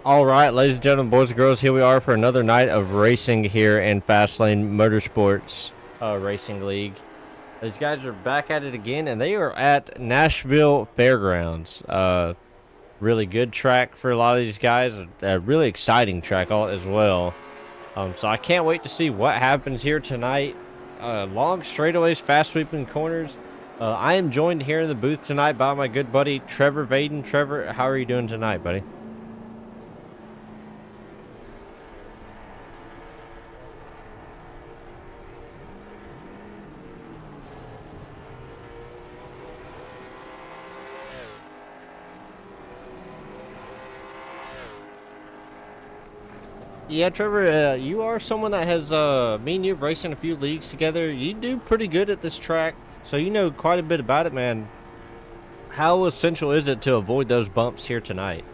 All right, ladies and gentlemen, boys and girls, here we are for another night of racing here in Fastlane Motorsports Racing League. These guys are back at it again, and they are at Nashville Fairgrounds. Really good track for a lot of these guys. A really exciting track as well. So I can't wait to see what happens here tonight. Long straightaways, fast sweeping corners. I am joined here in the booth tonight by my good buddy Trevor Vaden. Trevor, how are you doing tonight, buddy? Yeah, Trevor, you are someone that has, me and you racing a few leagues together. You do pretty good at this track, so you know quite a bit about it, man. How essential is it to avoid those bumps here tonight?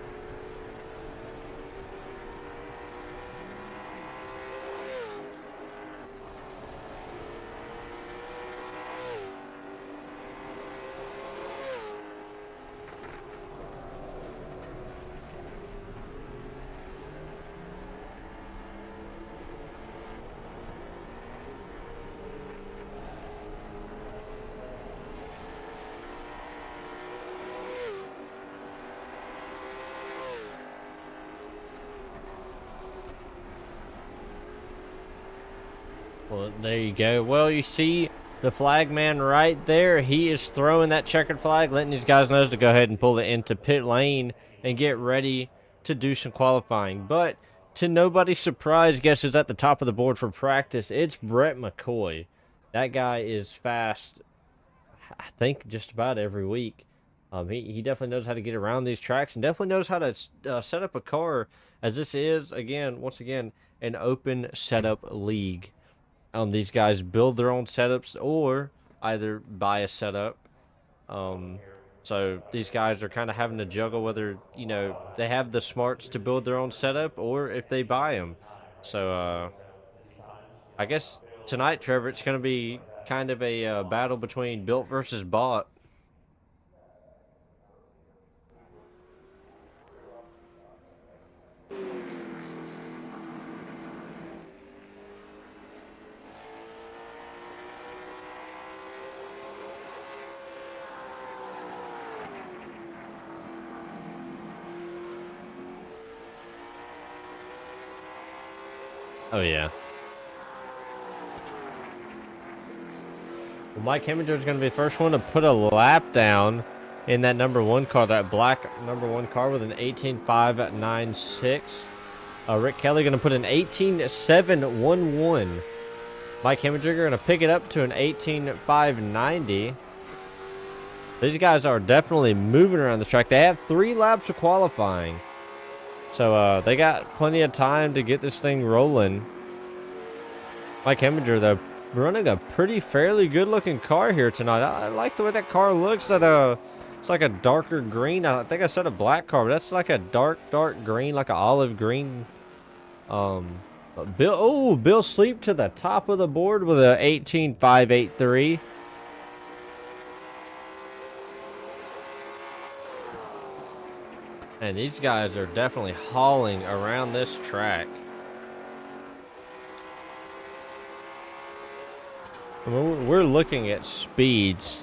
Well, there you go. Well, you see the flag man right there. He is throwing that checkered flag, letting these guys know to go ahead and pull it into pit lane and get ready to do some qualifying. But to nobody's surprise, guess who's at the top of the board for practice? It's Brett McCoy. That guy is fast, I think, just about every week. He definitely knows how to get around these tracks and definitely knows how to set up a car, as this is, once again, an open setup league. These guys build their own setups or either buy a setup. Um, so these guys are kind of having to juggle whether, they have the smarts to build their own setup or if they buy them. So I guess tonight, Trevor, it's going to be kind of a battle between built versus bought. Oh, yeah. Well, Mike Heminger is going to be the first one to put a lap down in that number one car, that black number one car with an 18.596. Rick Kelly going to put an 18.711. Mike Heminger going to pick it up to an 18.590. These guys are definitely moving around the track. They have 3 laps of qualifying. So they got plenty of time to get this thing rolling. Mike Heminger, though, running a pretty fairly good looking car here tonight. I like the way that car looks. It's like a darker green. I think I said a black car, but that's like a dark green, like an olive green. Bill Sleep to the top of the board with a 18.583. And these guys are definitely hauling around this track. We're looking at speeds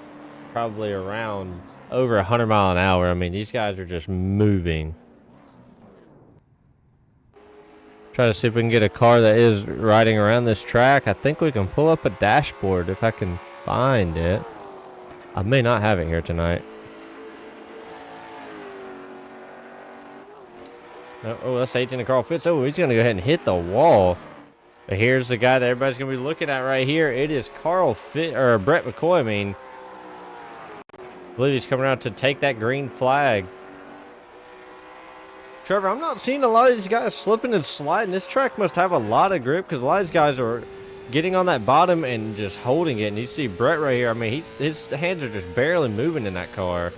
probably around over 100 mile an hour. I mean, these guys are just moving. Try to see if we can get a car that is riding around this track. I think we can pull up a dashboard if I can find it. I may not have it here tonight. Oh, that's 18 to Carl Fitz. Oh, he's going to go ahead and hit the wall. But here's the guy that everybody's going to be looking at right here. It is Brett McCoy. I mean, I believe he's coming out to take that green flag. Trevor, I'm not seeing a lot of these guys slipping and sliding. This track must have a lot of grip because a lot of these guys are getting on that bottom and just holding it. And you see Brett right here. I mean, his hands are just barely moving in that car.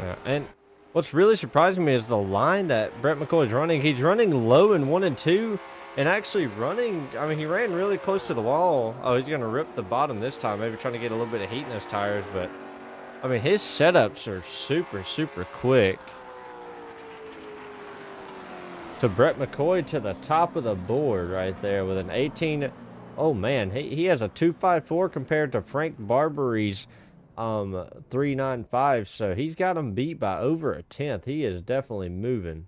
Yeah, and what's really surprising me is the line that Brett McCoy is running. He's running low in 1 and 2, and actually running. I mean, he ran really close to the wall. Oh, he's gonna rip the bottom this time. Maybe trying to get a little bit of heat in those tires, but I mean, his setups are super quick. So Brett McCoy to the top of the board right there with an 18. Oh man, he has a 254 compared to Frank Barbery's 395. So he's got him beat by over a tenth. He is definitely moving.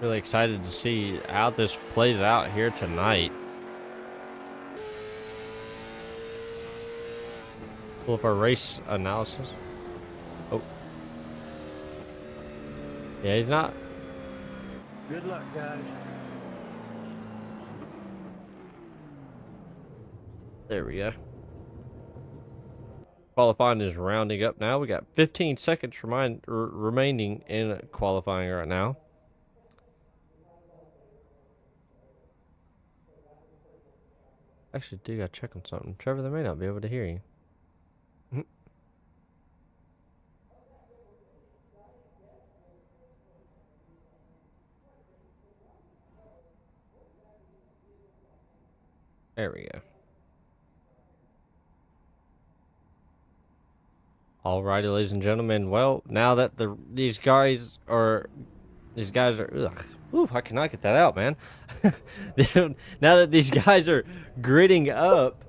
Really excited to see how this plays out here tonight. Pull up our race analysis. Oh. Yeah, he's not. Good luck, guys. There we go. Qualifying is rounding up now. We got 15 seconds remaining in qualifying right now. Actually, do gotta check on something. Trevor, they may not be able to hear you. There we go. Alrighty, ladies and gentlemen. Well, now that these guys are, ugh, ooh, I cannot get that out, man. Now that these guys are gridding up,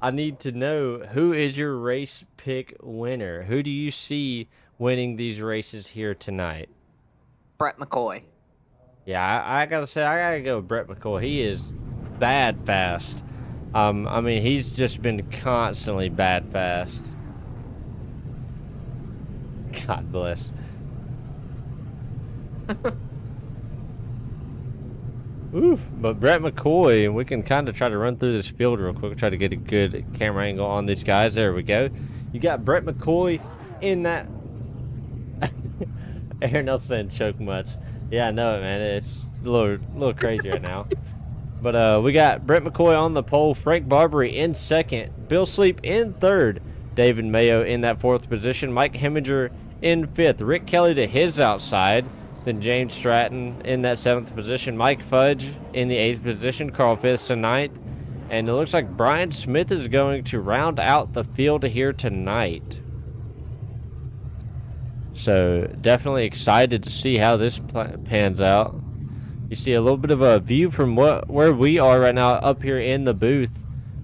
I need to know, who is your race pick winner? Who do you see winning these races here tonight? Brett McCoy. Yeah, I gotta say, I gotta go with Brett McCoy. He is bad fast. I mean, he's just been constantly bad fast. God bless. Ooh, but Brett McCoy, and we can kind of try to run through this field real quick, try to get a good camera angle on these guys. There we go. You got Brett McCoy in that. Aaron Nelson choke mutts. Yeah, I know it, man. It's a little crazy right now. But we got Brett McCoy on the pole, Frank Barbery in second, Bill Sleep in third, David Mayo in that fourth position, Mike Heminger in fifth, Rick Kelly to his outside, then James Stratton in that seventh position, Mike Fudge in the eighth position, Carl Fifth to ninth, and it looks like Brian Smith is going to round out the field here tonight. So definitely excited to see how this pans out. You see a little bit of a view from where we are right now up here in the booth,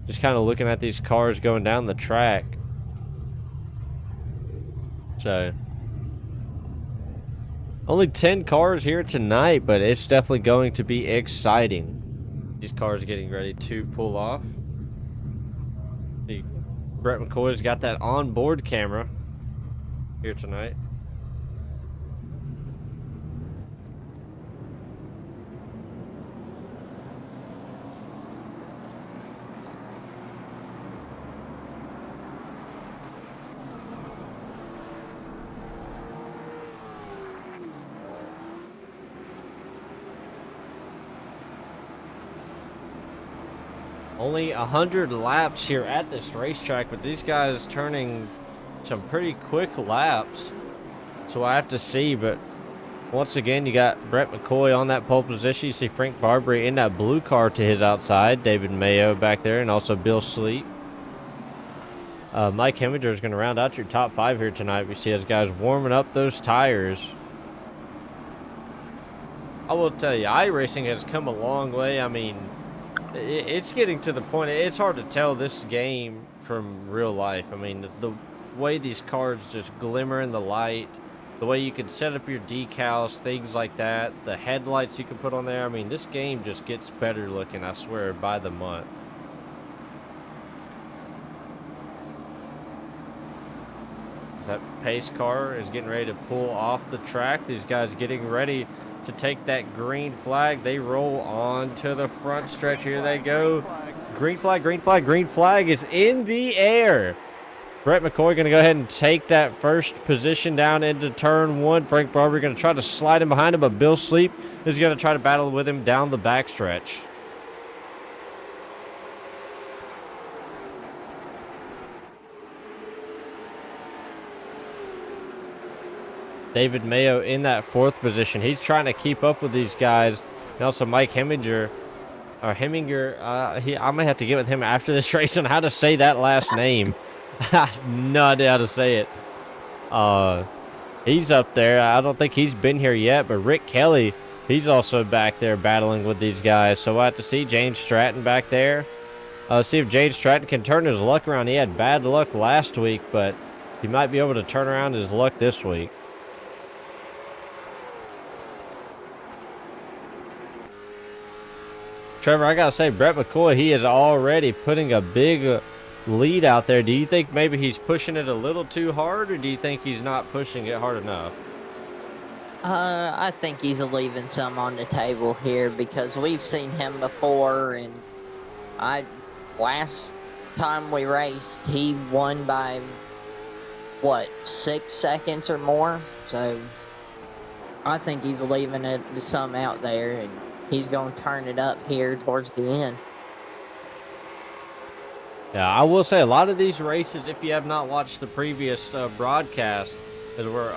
just kind of looking at these cars going down the track. So only 10 cars here tonight, but it's definitely going to be exciting. These cars are getting ready to pull off. See, Brett McCoy's got that onboard camera here tonight. Only 100 laps here at this racetrack, but these guys turning some pretty quick laps. So I have to see, but once again, you got Brett McCoy on that pole position. You see Frank Barbery in that blue car to his outside, David Mayo back there, and also Bill Sleep. Mike Heminger is going to round out your top five here tonight. We see those guys warming up those tires. I will tell you, iRacing has come a long way. I mean, it's getting to the point, it's hard to tell this game from real life. I mean, the way these cars just glimmer in the light, the way you can set up your decals, things like that, the headlights you can put on there. I mean, this game just gets better looking, I swear, by the month. That pace car is getting ready to pull off the track. These guys getting ready to take that green flag. They roll on to the front stretch. Here they go. Green flag, green flag, green flag is in the air. Brett McCoy going to go ahead and take that first position down into turn 1. Frank Barber going to try to slide him behind him, but Bill Sleep is going to try to battle with him down the backstretch. David Mayo in that 4th position. He's trying to keep up with these guys. And also Mike Heminger. I may have to get with him after this race on how to say that last name. I have no idea how to say it. He's up there. I don't think he's been here yet, but Rick Kelly, he's also back there battling with these guys. So we'll have to see James Stratton back there. See if James Stratton can turn his luck around. He had bad luck last week, but he might be able to turn around his luck this week. Trevor, I gotta say, Brett McCoy, he is already putting a big lead out there. Do you think maybe he's pushing it a little too hard, or do you think he's not pushing it hard enough? I think he's leaving some on the table here because we've seen him before, and last time we raced, he won by, 6 seconds or more? So I think he's leaving it some out there, and he's going to turn it up here towards the end. Yeah, I will say a lot of these races, if you have not watched the previous broadcast, is where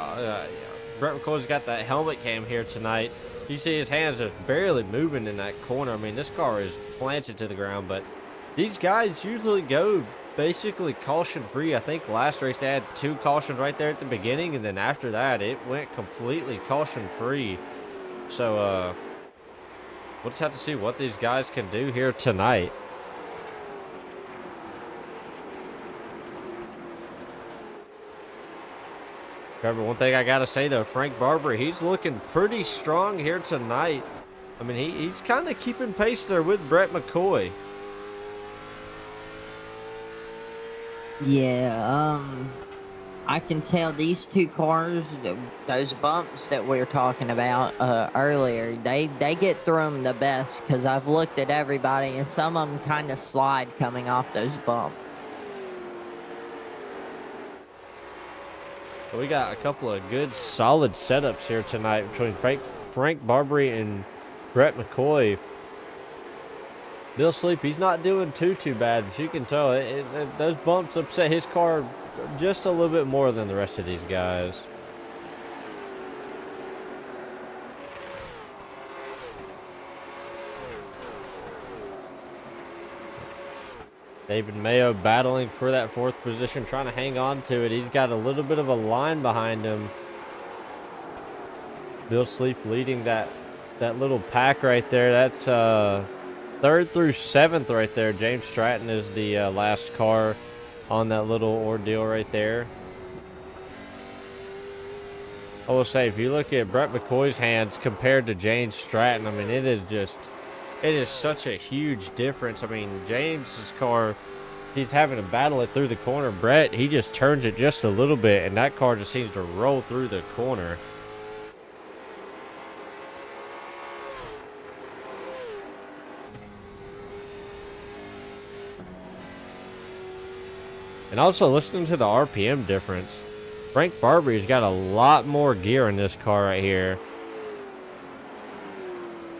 Brett McCoy's got that helmet cam here tonight. You see his hands just barely moving in that corner. I mean, this car is planted to the ground, but these guys usually go basically caution-free. I think last race they had 2 cautions right there at the beginning, and then after that, it went completely caution-free. So, we'll just have to see what these guys can do here tonight. Trevor, one thing I got to say, though, Frank Barber, he's looking pretty strong here tonight. I mean, he's kind of keeping pace there with Brett McCoy. Yeah, I can tell these 2 cars, those bumps that we were talking about earlier, they get through them the best because I've looked at everybody and some of them kind of slide coming off those bumps. We got a couple of good, solid setups here tonight between Frank Barbary and Brett McCoy. Bill Sleep, he's not doing too bad, but you can tell those bumps upset his car just a little bit more than the rest of these guys. David Mayo battling for that 4th position, trying to hang on to it. He's got a little bit of a line behind him. Bill Sleep leading that little pack right there. That's 3rd through 7th right there. James Stratton is the last car on that little ordeal right there. I will say, if you look at Brett McCoy's hands compared to James Stratton, I mean, it is such a huge difference. I mean, James's car, he's having to battle it through the corner. Brett, he just turns it just a little bit, and that car just seems to roll through the corner. And also, listening to the RPM difference, Frank Barbery's got a lot more gear in this car right here.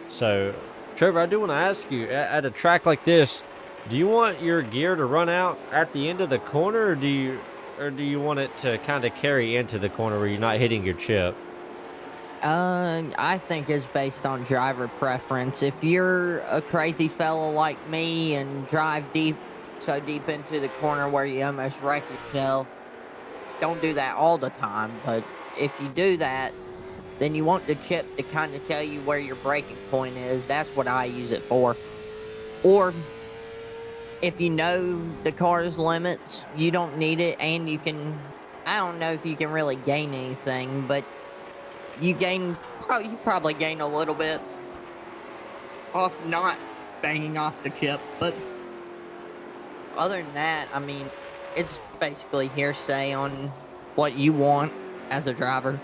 So, Trevor, I do want to ask you, at a track like this, do you want your gear to run out at the end of the corner, or do you want it to kind of carry into the corner where you're not hitting your chip? I think it's based on driver preference. If you're a crazy fellow like me and drive so deep into the corner where you almost wreck yourself, don't do that all the time. But if you do that, then you want the chip to kind of tell you where your braking point is. That's what I use it for. Or if you know the car's limits, you don't need it, and you can, I don't know if you can really gain anything, but you probably gain a little bit off not banging off the chip. But other than that, I mean, it's basically hearsay on what you want as a driver.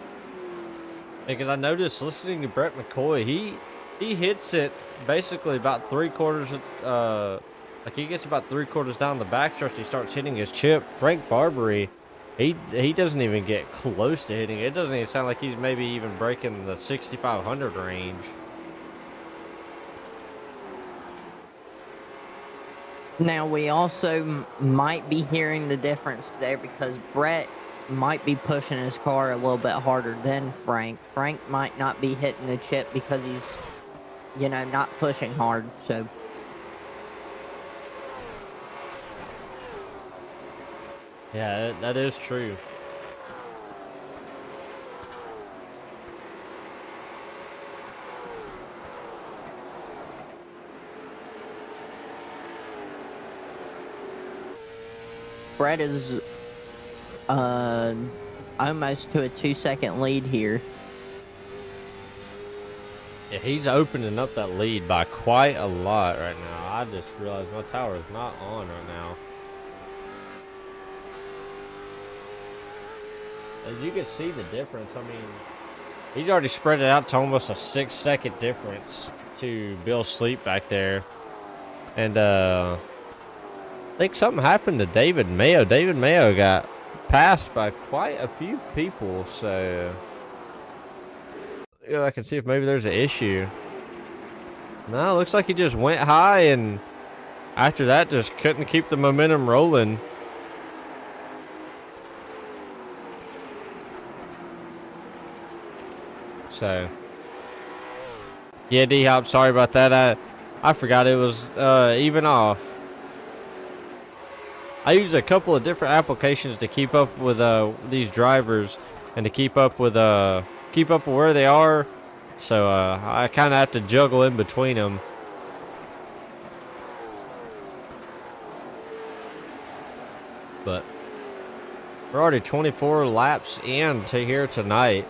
Because I noticed listening to Brett McCoy, he hits it basically about 3/4 like he gets about 3/4 down the backstretch. He starts hitting his chip. Frank Barbary, he doesn't even get close to hitting it. It doesn't even sound like he's maybe even breaking the 6,500 range. Now, we also might be hearing the difference there because Brett might be pushing his car a little bit harder than Frank. Frank might not be hitting the chip because he's, you know, not pushing hard. So, Yeah, that is true. Brett is almost to a 2-second lead here. Yeah, he's opening up that lead by quite a lot right now. I just realized my tower is not on right now. As you can see the difference, I mean, he's already spread it out to almost a 6-second difference to Bill Sleep back there. And I think something happened to David Mayo. David Mayo got passed by quite a few people, so yeah, I can see if maybe there's an issue. No, looks like he just went high, and after that just couldn't keep the momentum rolling. So yeah, D-Hop, sorry about that. I forgot it was even off. I use a couple of different applications to keep up with these drivers and to keep up with where they are. So I kind of have to juggle in between them. But we're already 24 laps in to here tonight.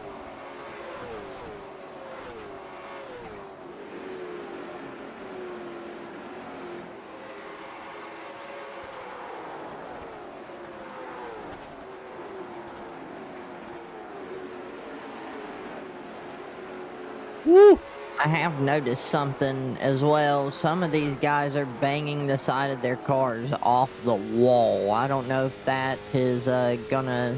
Woo! I have noticed something as well. Some of these guys are banging the side of their cars off the wall. I don't know if that is gonna,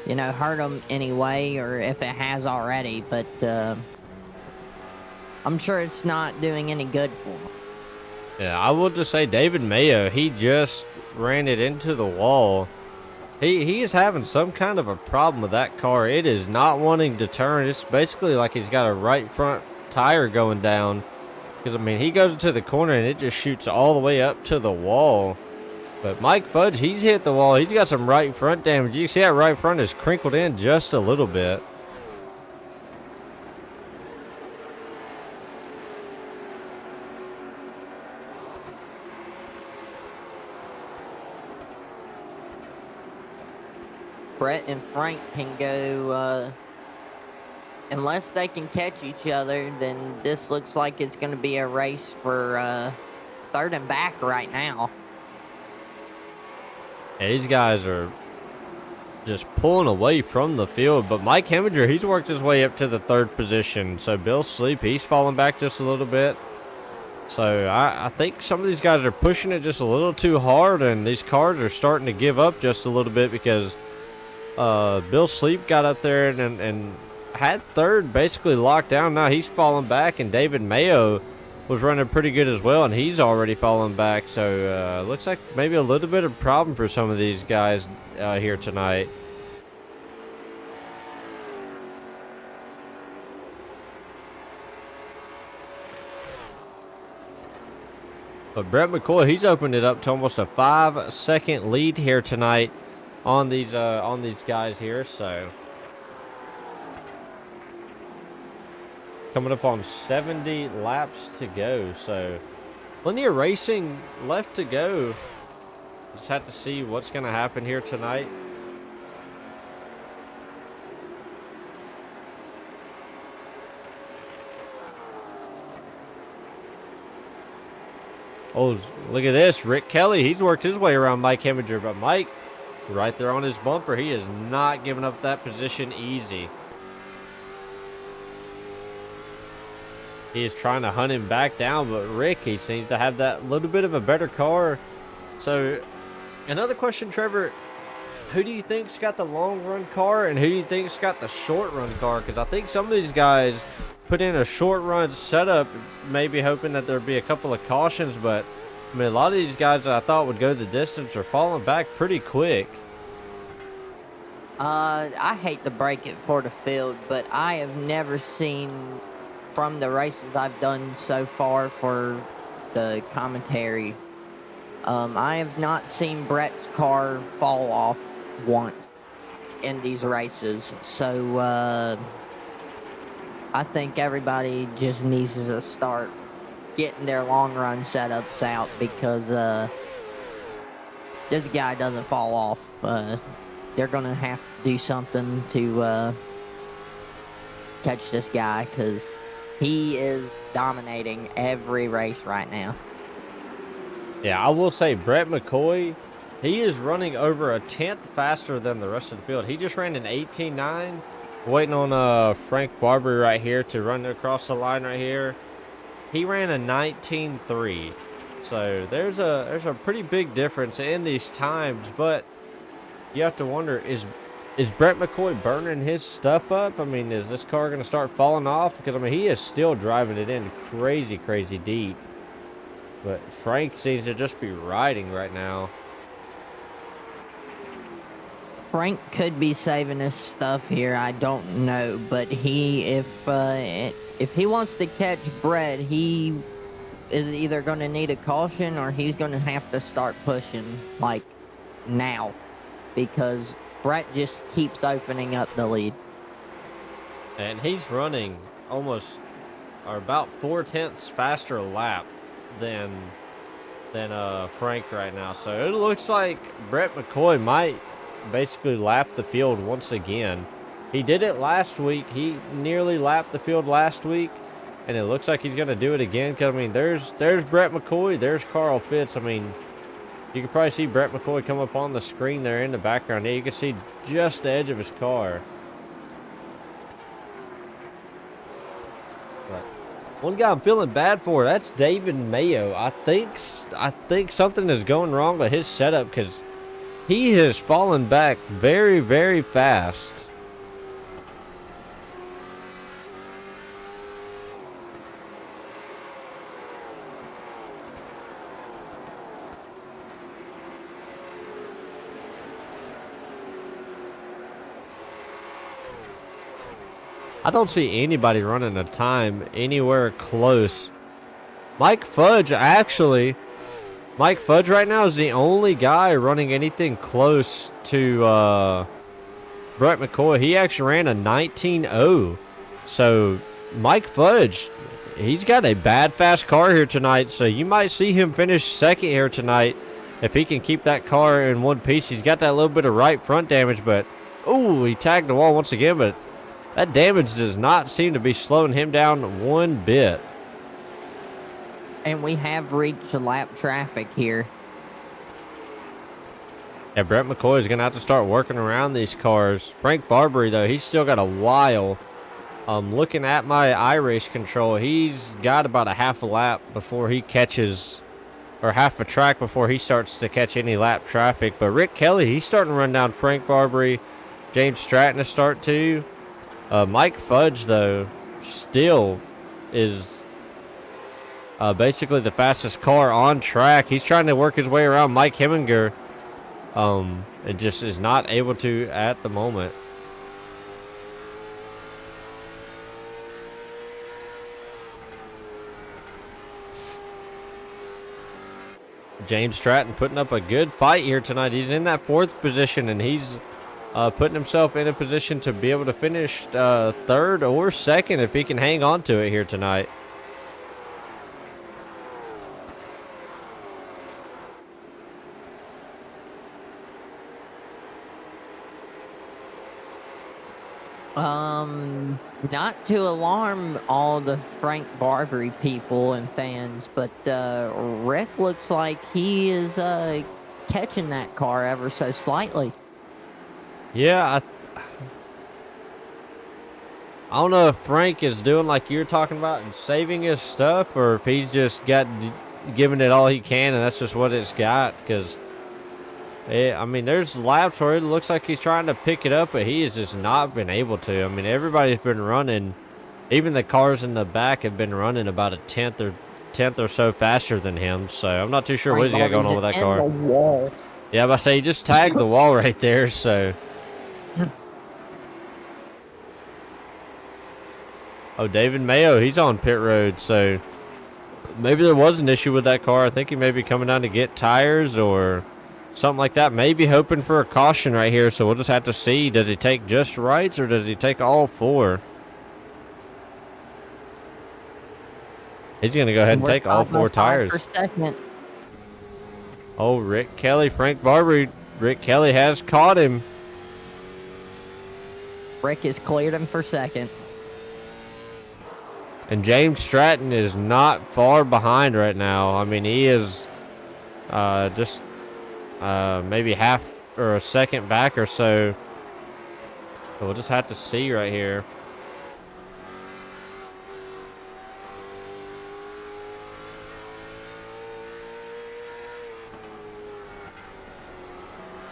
you know, hurt them anyway, or if it has already. But I'm sure it's not doing any good for them. Yeah, I will just say David Mayo, he just ran it into the wall. He is having some kind of a problem with that car. It is not wanting to turn. It's basically like he's got a right front tire going down. Because, I mean, he goes into the corner and it just shoots all the way up to the wall. But Mike Fudge, he's hit the wall. He's got some right front damage. You can see that right front is crinkled in just a little bit. Brett and Frank can go, unless they can catch each other, then this looks like it's going to be a race for third and back right now. Yeah, these guys are just pulling away from the field. But Mike Heminger, he's worked his way up to the third position. So Bill Sleep, he's falling back just a little bit. So I think some of these guys are pushing it just a little too hard, and these cars are starting to give up just a little bit because Bill Sleep got up there and had third basically locked down. Now he's falling back, and David Mayo was running pretty good as well, and he's already fallen back. So looks like maybe a little bit of problem for some of these guys here tonight. But Brett McCoy, he's opened it up to almost a 5-second lead here tonight on these guys here. So coming up on 70 laps to go. So plenty of racing left to go. Just have to see what's going to happen here tonight. Oh, look at this. Rick Kelly, he's worked his way around Mike Heminger, but Mike right there on his bumper. He is not giving up that position easy. He is trying to hunt him back down, but Rick, he seems to have that little bit of a better car. So, another question, Trevor. Who do you think's got the long run car, and who do you think's got the short run car? Because I think some of these guys put in a short run setup, maybe hoping that there'd be a couple of cautions, but I mean, a lot of these guys that I thought would go the distance are falling back pretty quick. I hate to break it for the field, but I have never seen, from the races I've done so far for the commentary, I have not seen Brett's car fall off once in these races. So I think everybody just needs to start getting their long run setups out, because this guy doesn't fall off. They're going to have to do something to catch this guy, because he is dominating every race right now. Yeah, I will say Brett McCoy, he is running over a tenth faster than the rest of the field. He just ran an 18.9. Waiting on Frank Barbary right here to run across the line right here. He ran a 19.3. So there's a pretty big difference in these times, but you have to wonder, is Brett McCoy burning his stuff up? I mean, is this car going to start falling off? Because, I mean, he is still driving it in crazy, crazy deep. But Frank seems to just be riding right now. Frank could be saving his stuff here. I don't know, but if he wants to catch Brett, he is either going to need a caution, or he's going to have to start pushing like now, because Brett just keeps opening up the lead. And he's running almost, or about 4/10 faster lap than Frank right now. So it looks like Brett McCoy might basically lap the field once again. He did it last week. He nearly lapped the field last week, and it looks like he's going to do it again. Because, I mean, there's Brett McCoy, there's Carl Fitz. I mean, you can probably see Brett McCoy come up on the screen there in the background. Yeah, you can see just the edge of his car. But one guy I'm feeling bad for, that's David Mayo. I think something is going wrong with his setup, because he has fallen back very, very fast. I don't see anybody running a time anywhere close. Mike Fudge right now is the only guy running anything close to Brett McCoy. He actually ran a 19.0. So Mike Fudge, he's got a bad fast car here tonight. So you might see him finish second here tonight if he can keep that car in one piece. He's got that little bit of right front damage, but oh, he tagged the wall once again, but that damage does not seem to be slowing him down one bit. And we have reached lap traffic here. Yeah, Brett McCoy is going to have to start working around these cars. Frank Barbary, though, he's still got a while. Looking at my iRace control, he's got about a half a lap before he catches, or half a track before he starts to catch any lap traffic. But Rick Kelly, he's starting to run down Frank Barbary. James Stratton to start too. Mike Fudge, though, still is basically the fastest car on track. He's trying to work his way around Mike Heminger. And just is not able to at the moment. James Stratton putting up a good fight here tonight. He's in that fourth position, and he's putting himself in a position to be able to finish third or second if he can hang on to it here tonight. Not to alarm all the Frank Barbary people and fans, but Rick looks like he is catching that car ever so slightly. Yeah, I don't know if Frank is doing like you're talking about and saving his stuff, or if he's just giving it all he can, and that's just what it's got. Because I mean, there's laps where it looks like he's trying to pick it up, but he has just not been able to. I mean, everybody's been running. Even the cars in the back have been running about a tenth or so faster than him. So I'm not too sure what he's got going on with that car. The wall. Yeah, but I say he just tagged the wall right there. So. Oh, David Mayo, he's on pit road, so maybe there was an issue with that car. I think he may be coming down to get tires or something like that. Maybe hoping for a caution right here, so we'll just have to see. Does he take just rights or does he take all four? He's going to go ahead and take all four tires. Oh, Rick Kelly, Frank Barber. Rick Kelly has caught him. Rick has cleared him for second. And James Stratton is not far behind right now. I mean, he is just maybe half or a second back or so. So we'll just have to see right here.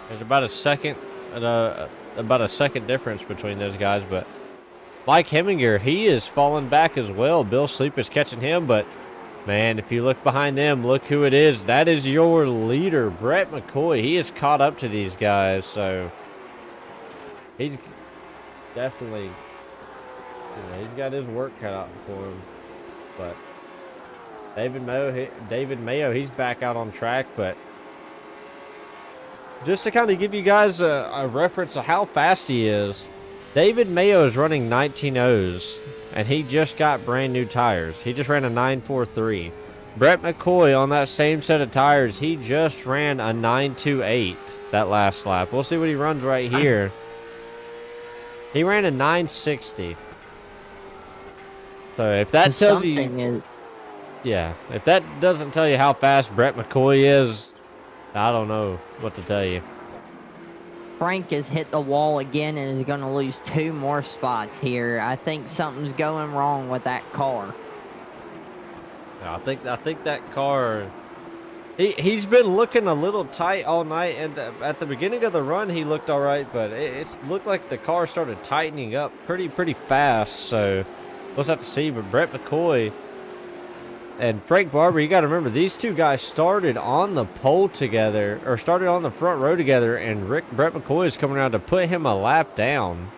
There's about a second difference between those guys, but Mike Heminger, he is falling back as well. Bill Sleep is catching him, but man, if you look behind them, look who it is. That is your leader, Brett McCoy. He is caught up to these guys, so he's definitely, he's got his work cut out for him. But David Mayo, he's back out on track, but just to kind of give you guys a reference of how fast he is, David Mayo is running 19.0s, and he just got brand new tires. He just ran a 9.43. Brett McCoy on that same set of tires, he just ran a 9.28 that last lap. We'll see what he runs right here. He ran a 9.60. So if that tells you, yeah, if that doesn't tell you how fast Brett McCoy is, I don't know what to tell you. Frank has hit the wall again and is going to lose 2 more spots here. I think something's going wrong with that car. I think that car, he's been looking a little tight all night, and at the beginning of the run he looked all right, but it looked like the car started tightening up pretty fast. So we'll just have to see. But Brett McCoy and Frank Barber, you got to remember, these two guys started on the pole together, or started on the front row together, and Brett McCoy is coming around to put him a lap down.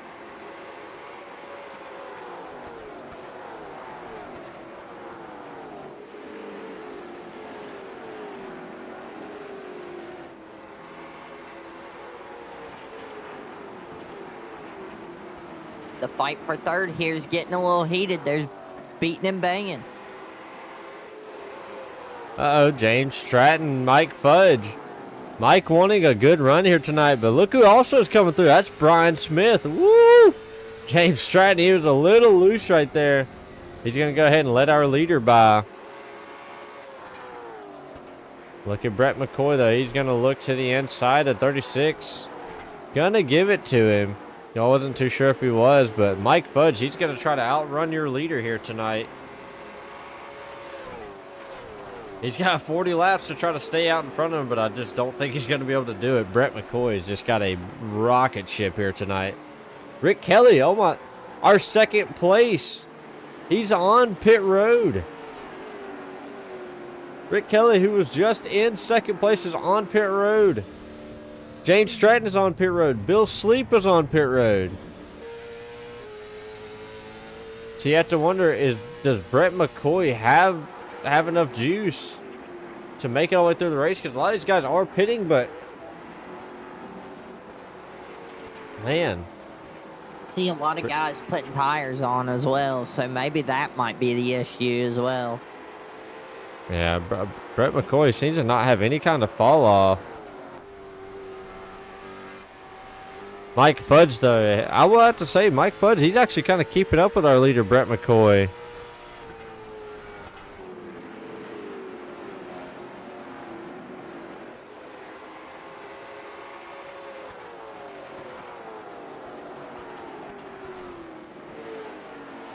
The fight for third here is getting a little heated. There's beating and banging. Uh-oh, James Stratton, Mike Fudge. Mike wanting a good run here tonight, but look who also is coming through. That's Brian Smith. Woo! James Stratton, he was a little loose right there. He's going to go ahead and let our leader by. Look at Brett McCoy, though. He's going to look to the inside of 36. Going to give it to him. I wasn't too sure if he was, but Mike Fudge, he's going to try to outrun your leader here tonight. He's got 40 laps to try to stay out in front of him, but I just don't think he's going to be able to do it. Brett McCoy's just got a rocket ship here tonight. Rick Kelly, oh my, our second place. He's on pit road. Rick Kelly, who was just in second place, is on pit road. James Stratton is on pit road. Bill Sleep is on pit road. So you have to wonder, does Brett McCoy have enough juice to make it all the way through the race? Because a lot of these guys are pitting, but man, See a lot of guys putting tires on as well, so maybe that might be the issue as well. Yeah, Brett McCoy seems to not have any kind of fall off. Mike Fudge, though, I will have to say, Mike Fudge, he's actually kind of keeping up with our leader, Brett McCoy.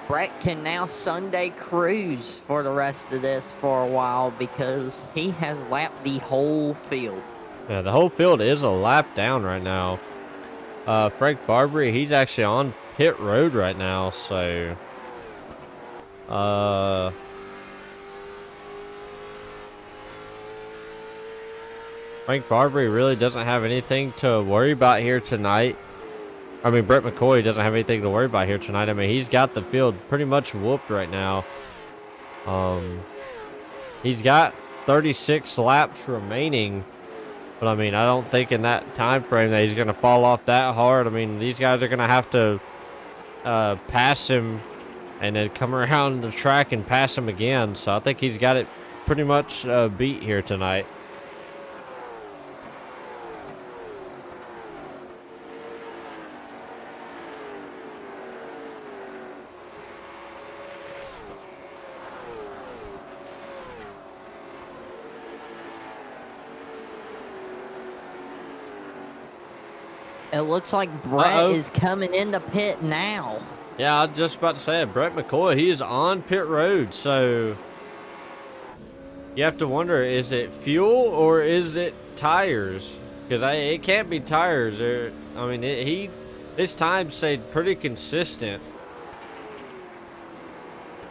Brett can now Sunday cruise for the rest of this for a while because he has lapped the whole field. Yeah, the whole field is a lap down right now. Frank Barbary, he's actually on pit road right now, so Frank Barbary really doesn't have anything to worry about here tonight. I mean, Brett McCoy doesn't have anything to worry about here tonight. I mean, he's got the field pretty much whooped right now. He's got 36 laps remaining. But, I mean, I don't think in that time frame that he's going to fall off that hard. I mean, these guys are going to have to pass him and then come around the track and pass him again. So I think he's got it pretty much beat here tonight. It looks like Brett Uh-oh. is coming in the pit now. Yeah, I was just about to say it. Brett McCoy, he is on pit road, so you have to wonder, is it fuel or is it tires? Because it can't be tires. I mean, his time stayed pretty consistent.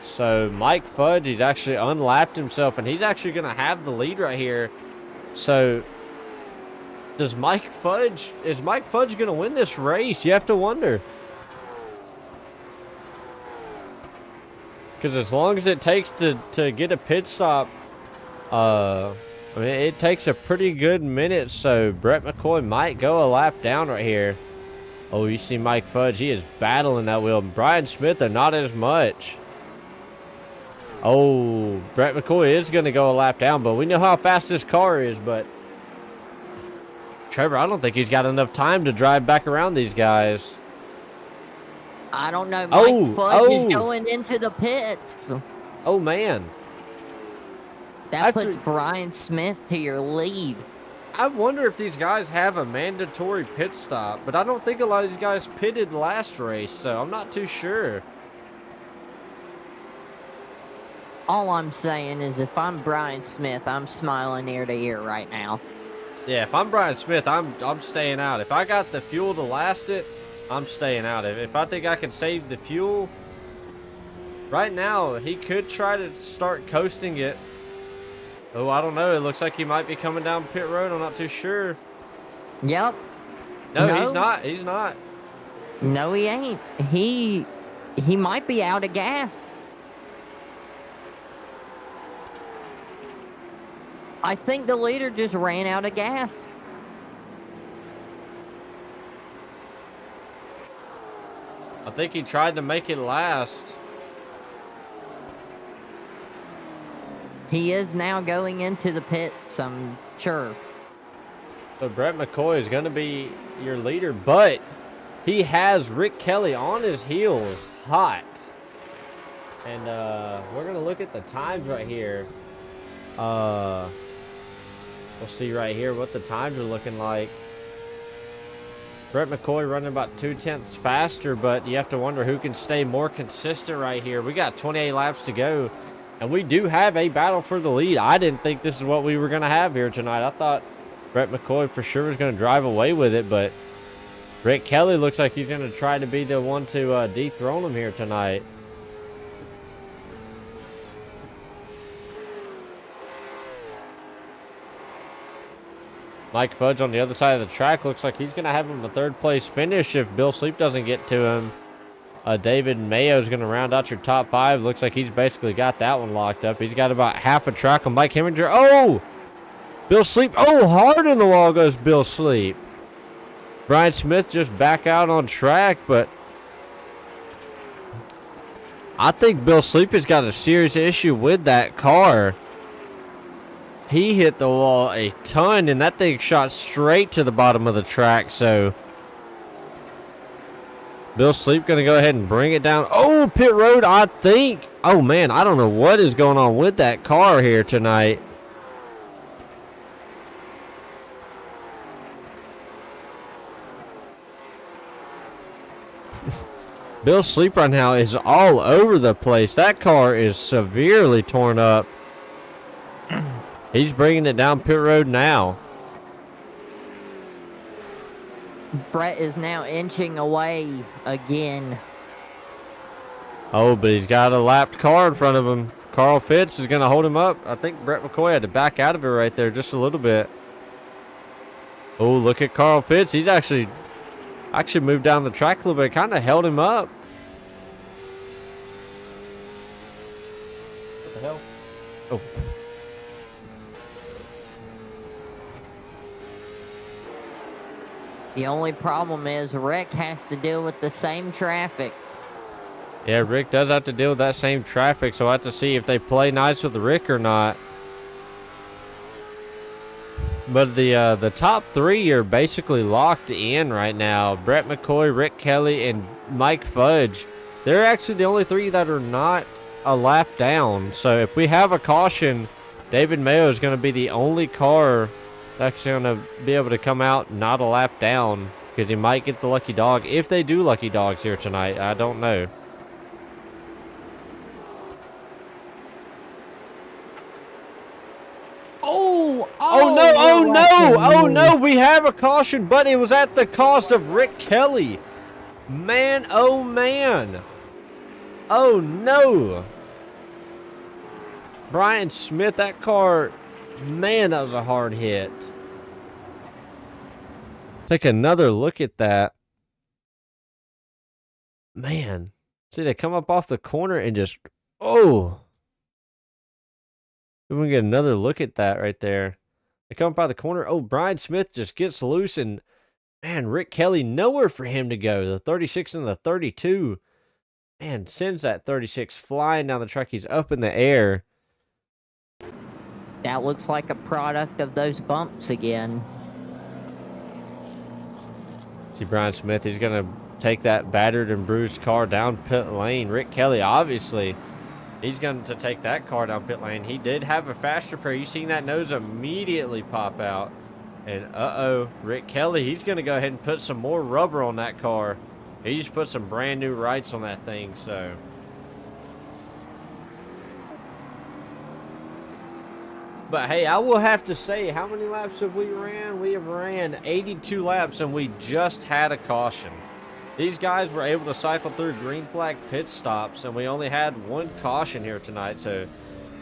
So Mike Fudge, he's actually unlapped himself, and he's actually going to have the lead right here. So is Mike Fudge going to win this race? You have to wonder. Because as long as it takes to get a pit stop, I mean, it takes a pretty good minute, so Brett McCoy might go a lap down right here. Oh, you see Mike Fudge, he is battling that wheel. Brian Smith, though, not as much. Oh, Brett McCoy is going to go a lap down, but we know how fast this car is, but Trevor, I don't think he's got enough time to drive back around these guys. I don't know. Mike Fudge is going into the pits. Oh, man. That puts Brian Smith to your lead. I wonder if these guys have a mandatory pit stop, but I don't think a lot of these guys pitted last race, so I'm not too sure. All I'm saying is if I'm Brian Smith, I'm smiling ear to ear right now. Yeah, if I'm Brian Smith, I'm staying out. If I got the fuel to last it, I'm staying out. If I think I can save the fuel, right now, he could try to start coasting it. Oh, I don't know. It looks like he might be coming down pit road. I'm not too sure. Yep. No, he's not. He's not. No, he ain't. He might be out of gas. I think the leader just ran out of gas. I think he tried to make it last. He is now going into the pits, I'm sure. So Brett McCoy is going to be your leader, but he has Rick Kelly on his heels, hot. And we're going to look at the times right here. We'll see right here what the times are looking like. Brett McCoy running about 0.2 faster, but you have to wonder who can stay more consistent right here. We got 28 laps to go, and we do have a battle for the lead. I didn't think this is what we were going to have here tonight. I thought Brett McCoy for sure was going to drive away with it, but Rick Kelly looks like he's going to try to be the one to dethrone him here tonight. Mike Fudge on the other side of the track looks like he's going to have him a third place finish if Bill Sleep doesn't get to him. David Mayo is going to round out your top 5. Looks like he's basically got that one locked up. He's got about half a track on Mike Heminger. Oh! Bill Sleep. Oh, hard in the wall goes Bill Sleep. Brian Smith just back out on track, but I think Bill Sleep has got a serious issue with that car. He hit the wall a ton, and that thing shot straight to the bottom of the track, so Bill Sleep going to go ahead and bring it down. Oh, pit road, I think. Oh, man, I don't know what is going on with that car here tonight. Bill's sleep right now is all over the place. That car is severely torn up. He's bringing it down pit road now. Brett is now inching away again. Oh, but he's got a lapped car in front of him. Carl Fitz is going to hold him up. I think Brett McCoy had to back out of it right there just a little bit. Oh, look at Carl Fitz. He's actually moved down the track a little bit. Kind of held him up. What the hell? Oh. The only problem is Rick has to deal with the same traffic. Yeah, Rick does have to deal with that same traffic, so I have to see if they play nice with Rick or not. But the top three are basically locked in right now. Brett McCoy, Rick Kelly, and Mike Fudge. They're actually the only three that are not a lap down. So if we have a caution, David Mayo is going to be the only car that's going to be able to come out not a lap down, because he might get the lucky dog. If they do lucky dogs here tonight, I don't know. Oh no, we have a caution, but it was at the cost of Rick Kelly. Man, oh man. Oh no. Brian Smith, that car, man, that was a hard hit. Take another look at that. Man. See, they come up off the corner and just, oh. We can get another look at that right there. They come by the corner. Oh, Brian Smith just gets loose, and man, Rick Kelly, nowhere for him to go. The 36 and the 32. Man, sends that 36 flying down the track. He's up in the air. That looks like a product of those bumps again. See Brian Smith, he's going to take that battered and bruised car down pit lane. Rick Kelly, obviously, he's going to take that car down pit lane. He did have a fast repair. You seen that nose immediately pop out. And uh-oh, Rick Kelly, he's going to go ahead and put some more rubber on that car. He just put some brand new rights on that thing, so. But hey, I will have to say, how many laps have we ran? We have ran 82 laps, and we just had a caution. These guys were able to cycle through green flag pit stops, and we only had one caution here tonight. So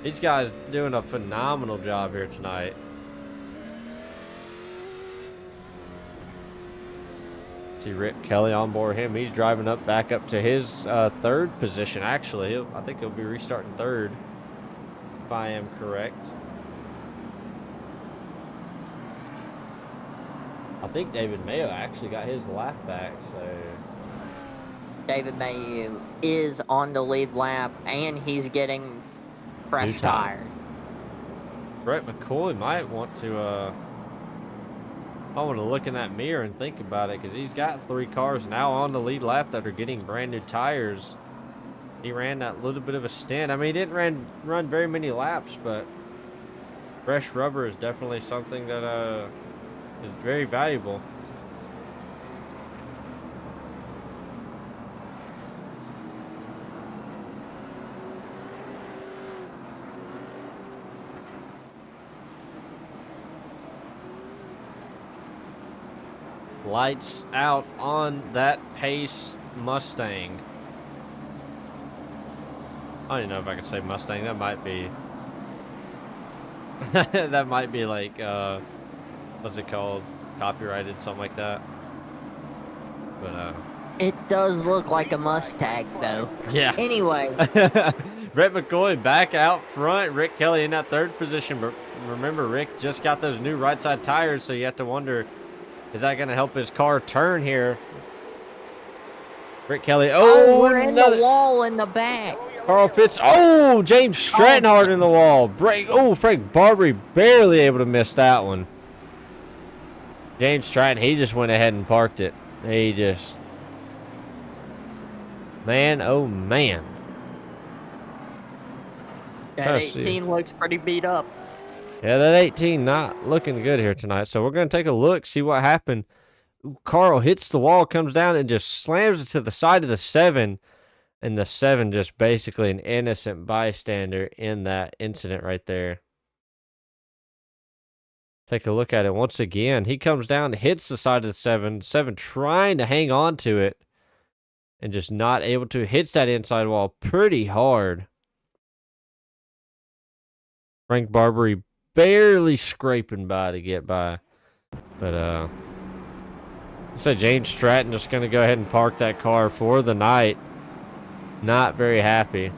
these guys doing a phenomenal job here tonight. See Rick Kelly on board him. He's driving back up to his third position, actually. I think he'll be restarting third, if I am correct. I think David Mayo actually got his lap back, so. David Mayo is on the lead lap, and he's getting fresh tires. Brett McCoy might want to, I want to look in that mirror and think about it, because he's got 3 cars now on the lead lap that are getting brand new tires. He ran that little bit of a stint. I mean, he didn't run very many laps, but fresh rubber is definitely something that is very valuable. Lights out on that Pace Mustang. I don't even know if I can say Mustang. That might be that might be like what's it called? Copyrighted, something like that. But it does look like a Mustang though. Yeah. Anyway. Brett McCoy back out front. Rick Kelly in that third position. But remember, Rick just got those new right side tires, so you have to wonder, is that going to help his car turn here? Rick Kelly. Oh, we're in the wall in the back. Carl Pitts. Oh, James Stratton hard in the wall. Break. Oh, Frank Barbary barely able to miss that one. James Stratton, he just went ahead and parked it. He just. Man, oh man. That 18 looks pretty beat up. Yeah, that 18 not looking good here tonight. So we're going to take a look, see what happened. Carl hits the wall, comes down, and just slams it to the side of the 7. And the 7 just basically an innocent bystander in that incident right there. Take a look at it once again. He comes down, hits the side of the 7. 7 trying to hang on to it. And just not able to. Hits that inside wall pretty hard. Frank Barbary barely scraping by to get by. But, so James Stratton just going to go ahead and park that car for the night. Not very happy.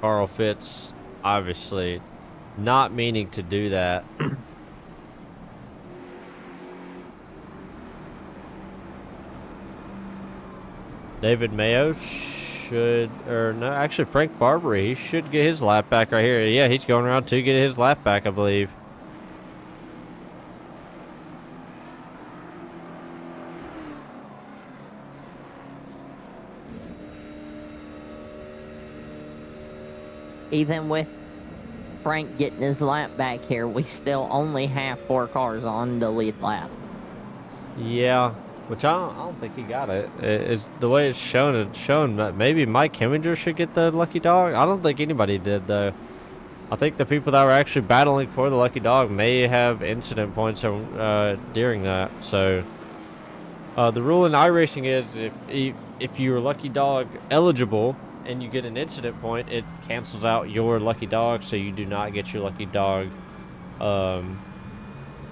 Carl Fitz, obviously, not meaning to do that. David Mayo should, or no, actually Frank Barbary, he should get his lap back right here. Yeah, he's going around to get his lap back, I believe. Even with Frank getting his lap back here, we still only have 4 cars on the lead lap. Yeah, which I don't think he got it. It's the way it's shown that maybe Mike Heminger should get the lucky dog. I don't think anybody did, though. I think the people that were actually battling for the lucky dog may have incident points during that. So the rule in iRacing is if you're lucky dog eligible and you get an incident point, it cancels out your lucky dog, so you do not get your lucky dog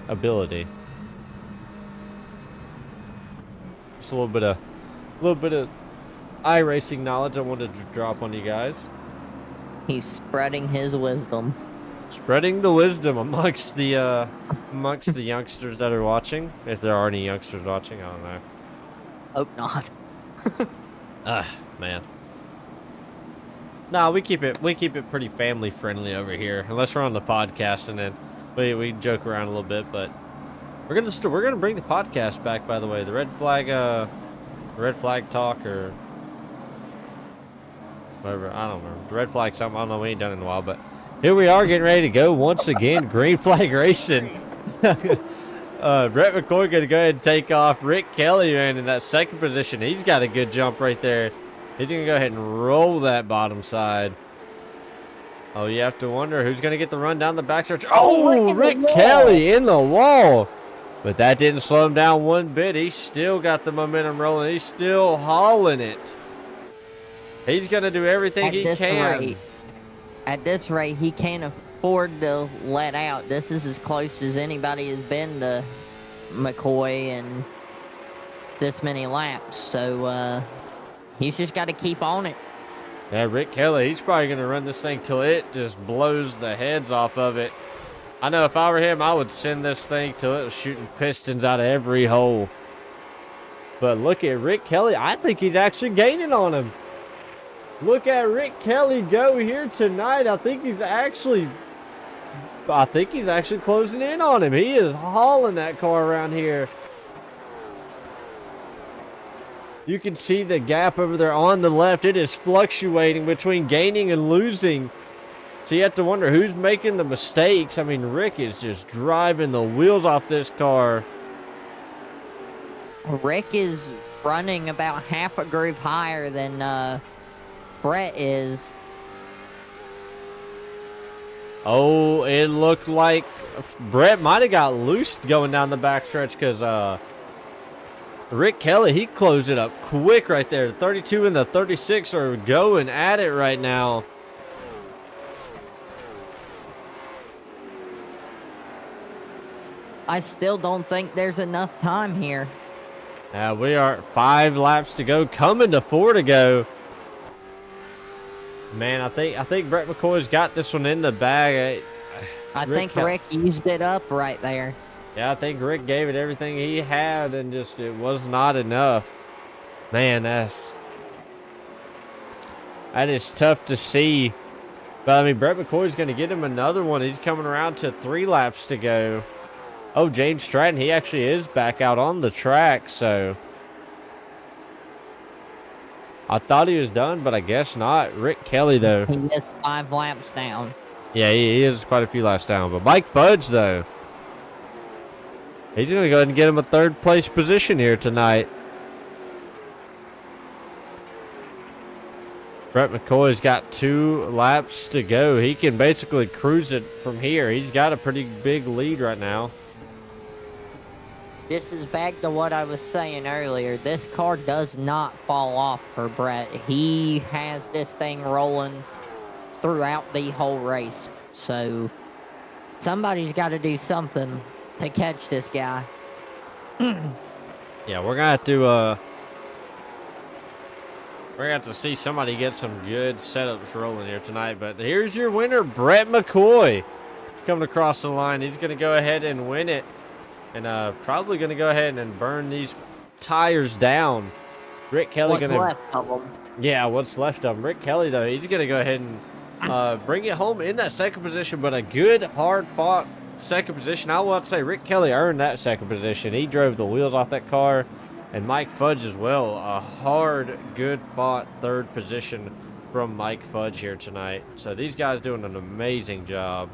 ability. Just a little bit of iRacing knowledge I wanted to drop on you guys. He's spreading his wisdom. Spreading the wisdom amongst the youngsters that are watching, if there are any youngsters watching. I don't know. Hope not. Man. No, we keep it pretty family friendly over here, unless we're on the podcast, and then we joke around a little bit. But we're gonna bring the podcast back. By the way, the red flag talk or whatever. I don't remember. The red flag something. I don't know. We ain't done it in a while, but here we are getting ready to go once again. Green flag racing. Brett McCoy gonna go ahead and take off. Rick Kelly ran in that second position. He's got a good jump right there. He's going to go ahead and roll that bottom side. Oh, you have to wonder who's going to get the run down the backstretch. Oh, Rick Kelly in the wall. But that didn't slow him down one bit. He still got the momentum rolling. He's still hauling it. He's going to do everything he can. At this rate, he can't afford to let out. This is as close as anybody has been to McCoy in this many laps. So, he's just got to keep on it. Yeah, Rick Kelly, he's probably going to run this thing till it just blows the heads off of it. I know if I were him, I would send this thing till it was shooting pistons out of every hole. But look at Rick Kelly. I think he's actually gaining on him. Look at Rick Kelly go here tonight. I think he's actually closing in on him. He is hauling that car around here. You can see the gap over there on the left. It is fluctuating between gaining and losing. So you have to wonder who's making the mistakes. I mean, Rick is just driving the wheels off this car. Rick is running about half a groove higher than Brett is. Oh, it looked like Brett might have got loosed going down the backstretch because Rick Kelly, he closed it up quick right there. The 32 and the 36 are going at it right now. I still don't think there's enough time here. We are 5 laps to go, coming to 4 to go. Man, I think Brett McCoy's got this one in the bag. I think Rick used it up right there. Yeah, I think Rick gave it everything he had, and just it was not enough. Man, that is tough to see. But, I mean, Brett McCoy's going to get him another one. He's coming around to 3 laps to go. Oh, James Stratton, he actually is back out on the track, so I thought he was done, but I guess not. Rick Kelly, though. He is 5 laps down. Yeah, he is quite a few laps down. But Mike Fudge, though, he's going to go ahead and get him a third place position here tonight. Brett McCoy's got 2 laps to go. He can basically cruise it from here. He's got a pretty big lead right now. This is back to what I was saying earlier. This car does not fall off for Brett. He has this thing rolling throughout the whole race. So somebody's got to do something to catch this guy. Yeah, we're gonna have to see somebody get some good setups rolling here tonight. But here's your winner, Brett McCoy, coming across the line. He's gonna go ahead and win it, and probably gonna go ahead and burn these tires down. Rick Kelly What's left of them? Yeah, what's left of him. Rick Kelly, though, he's gonna go ahead and bring it home in that second position, but a good, hard-fought second position. I want to say Rick Kelly earned that second position. He drove the wheels off that car. And Mike Fudge as well. A hard, good-fought third position from Mike Fudge here tonight. So these guys doing an amazing job.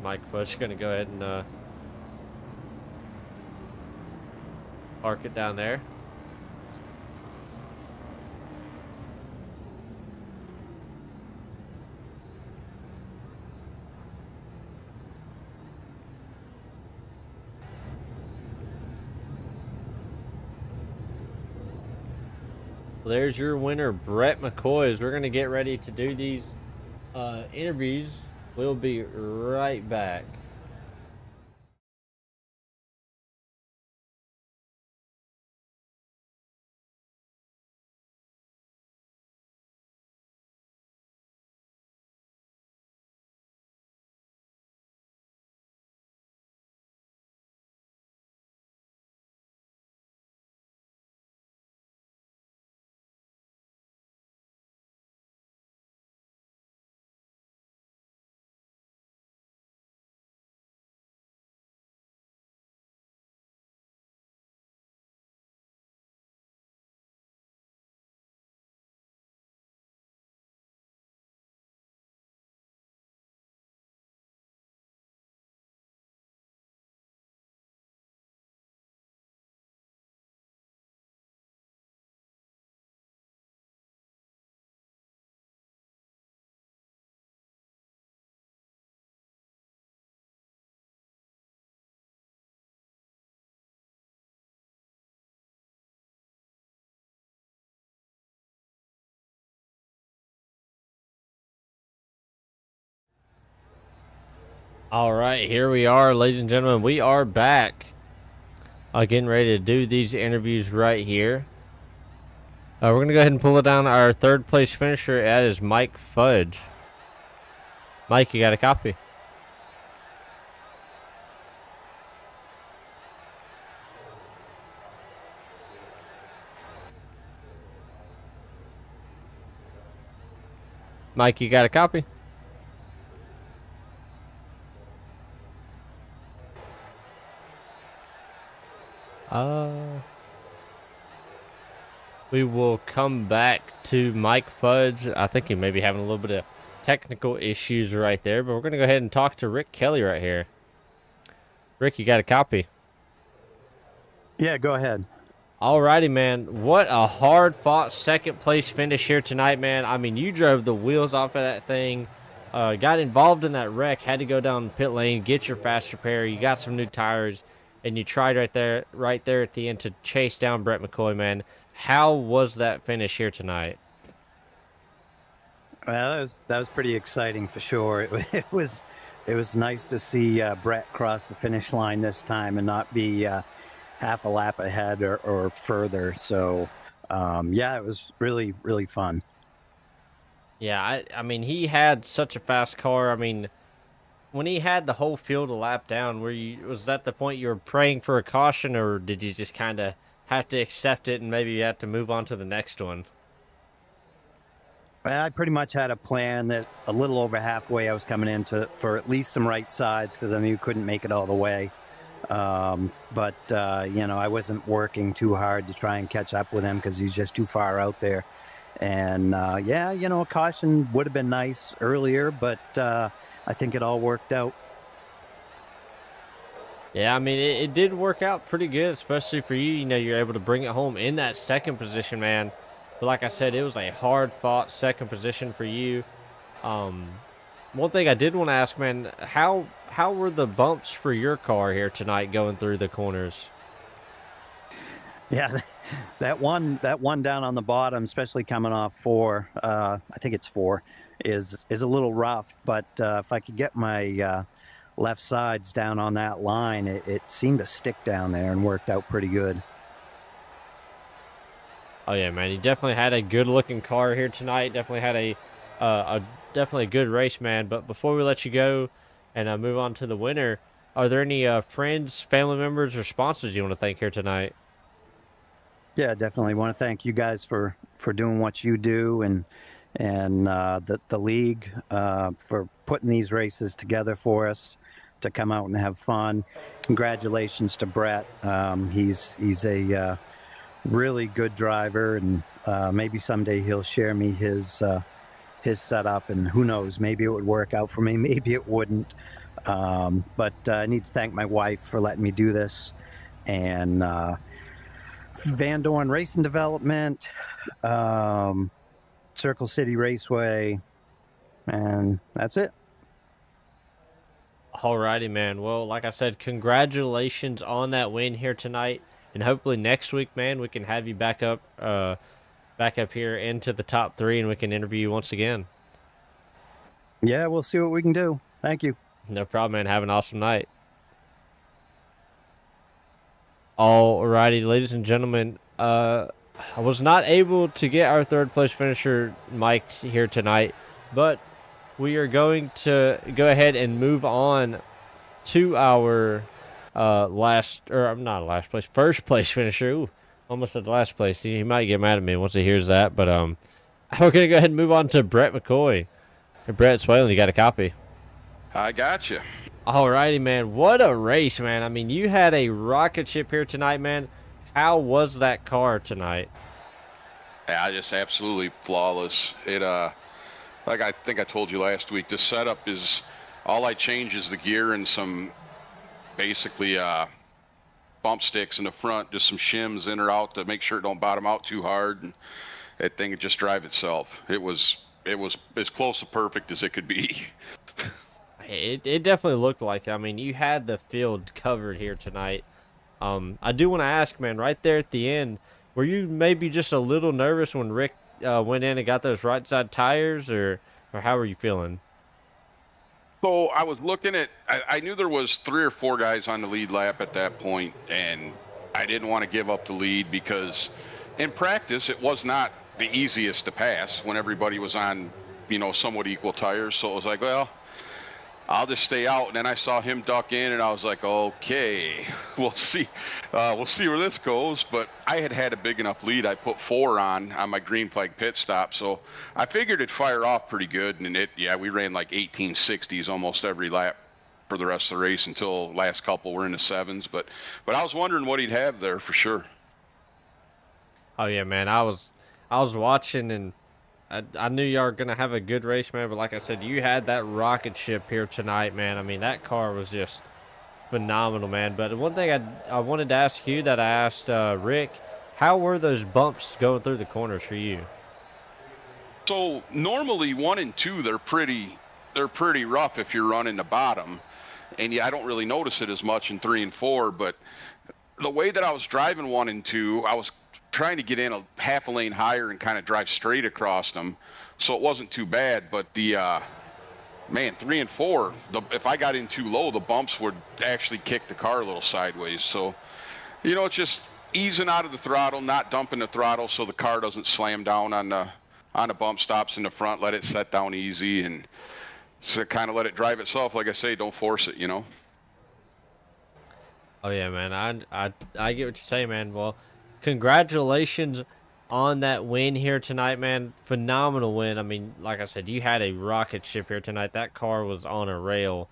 Mike Fudge is going to go ahead and park it down there. Well, there's your winner, Brett McCoy. As we're going to get ready to do these interviews, we'll be right back. All right, here we are, ladies and gentlemen. We are back. Getting ready to do these interviews right here. We're going to go ahead and pull it down. Our third place finisher, that is Mike Fudge. Mike, you got a copy? Mike, you got a copy? We will come back to Mike Fudge. I think he may be having a little bit of technical issues right there, but we're going to go ahead and talk to Rick Kelly right here. Rick, you got a copy? Yeah, go ahead. Alrighty, man. What a hard-fought second-place finish here tonight, man. I mean, you drove the wheels off of that thing, got involved in that wreck, had to go down pit lane, get your fast repair. You got some new tires, and you tried right there at the end to chase down Brett McCoy, man. How was that finish here tonight? Well, that was pretty exciting for sure. It was nice to see Brett cross the finish line this time and not be half a lap ahead or further. So, yeah, it was really, really fun. Yeah, I mean, he had such a fast car. I mean, when he had the whole field a lap down, was that the point you were praying for a caution, or did you just kind of have to accept it and maybe you have to move on to the next one? Well, I pretty much had a plan that a little over halfway I was coming in for at least some right sides because I knew you couldn't make it all the way. But you know, I wasn't working too hard to try and catch up with him because he's just too far out there. And yeah, you know, a caution would have been nice earlier, but I think it all worked out. Yeah, I mean, it did work out pretty good, especially for you. You know, you're able to bring it home in that second position, man. But like I said, it was a hard-fought second position for you. Um, One thing I did want to ask, man, how were the bumps for your car here tonight going through the corners? Yeah, that one down on the bottom, especially coming off four, I think it's four, is a little rough. But if I could get my left sides down on that line, it seemed to stick down there and worked out pretty good. Oh yeah, man, you definitely had a good-looking car here tonight. Definitely had a definitely a good race, man. But before we let you go and move on to the winner, are there any friends, family members, or sponsors you want to thank here tonight? Yeah, definitely want to thank you guys for doing what you do, and the league for putting these races together for us to come out and have fun. Congratulations to Brett. He's a really good driver, and maybe someday he'll share me his setup, and who knows, maybe it would work out for me, maybe it wouldn't. But I need to thank my wife for letting me do this, and Van Dorn Racing Development, Circle City Raceway, and that's it. Alrighty, man. Well, like I said, congratulations on that win here tonight, and hopefully next week, man, we can have you back up here into the top three, and we can interview you once again. Yeah, we'll see what we can do. Thank you. No problem, man. Have an awesome night. Alrighty, ladies and gentlemen, I was not able to get our third place finisher, Mike, here tonight, but we are going to go ahead and move on to our first place finisher. Ooh, almost at last place. He might get mad at me once he hears that, but we're gonna go ahead and move on to Brett McCoy. Hey, Brett Swalen, you got a copy? I got you. Alrighty, man. What a race, man. I mean, you had a rocket ship here tonight, man. How was that car tonight? Yeah, just absolutely flawless. It like I think I told you last week, the setup is all I change is the gear and some basically bump sticks in the front, just some shims in or out to make sure it don't bottom out too hard, and that thing would just drive itself. It was as close to perfect as it could be. It definitely looked like it. I mean, you had the field covered here tonight. I do want to ask, man, right there at the end, were you maybe just a little nervous when Rick went in and got those right side tires, or how were you feeling? So I was looking at, I knew there was 3 or 4 guys on the lead lap at that point, and I didn't want to give up the lead because in practice it was not the easiest to pass when everybody was on, somewhat equal tires. So it was like, well, I'll just stay out. And then I saw him duck in, and I was like, okay, we'll see. We'll see where this goes. But I had a big enough lead. I put 4 on my green flag pit stop. So I figured it'd fire off pretty good. And we ran like 1860s almost every lap for the rest of the race until last couple were in the 7s. But I was wondering what he'd have there for sure. Oh yeah, man. I was watching, and I knew y'all were going to have a good race, man, but like I said, you had that rocket ship here tonight, man. I mean, that car was just phenomenal, man. But one thing I wanted to ask you that I asked Rick, how were those bumps going through the corners for you? So normally 1 and 2, they're pretty rough if you're running the bottom. And yeah, I don't really notice it as much in 3 and 4, but the way that I was driving 1 and 2, I was trying to get in a half a lane higher and kind of drive straight across them, so it wasn't too bad. But the 3 and 4, if I got in too low, the bumps would actually kick the car a little sideways. So it's just easing out of the throttle, not dumping the throttle so the car doesn't slam down on the bump stops in the front. Let it set down easy, and so kind of let it drive itself. Like I say, don't force it. Oh yeah, man. I get what you're saying, man. Well, congratulations on that win here tonight, man. Phenomenal win. I mean, like I said, you had a rocket ship here tonight. That car was on a rail.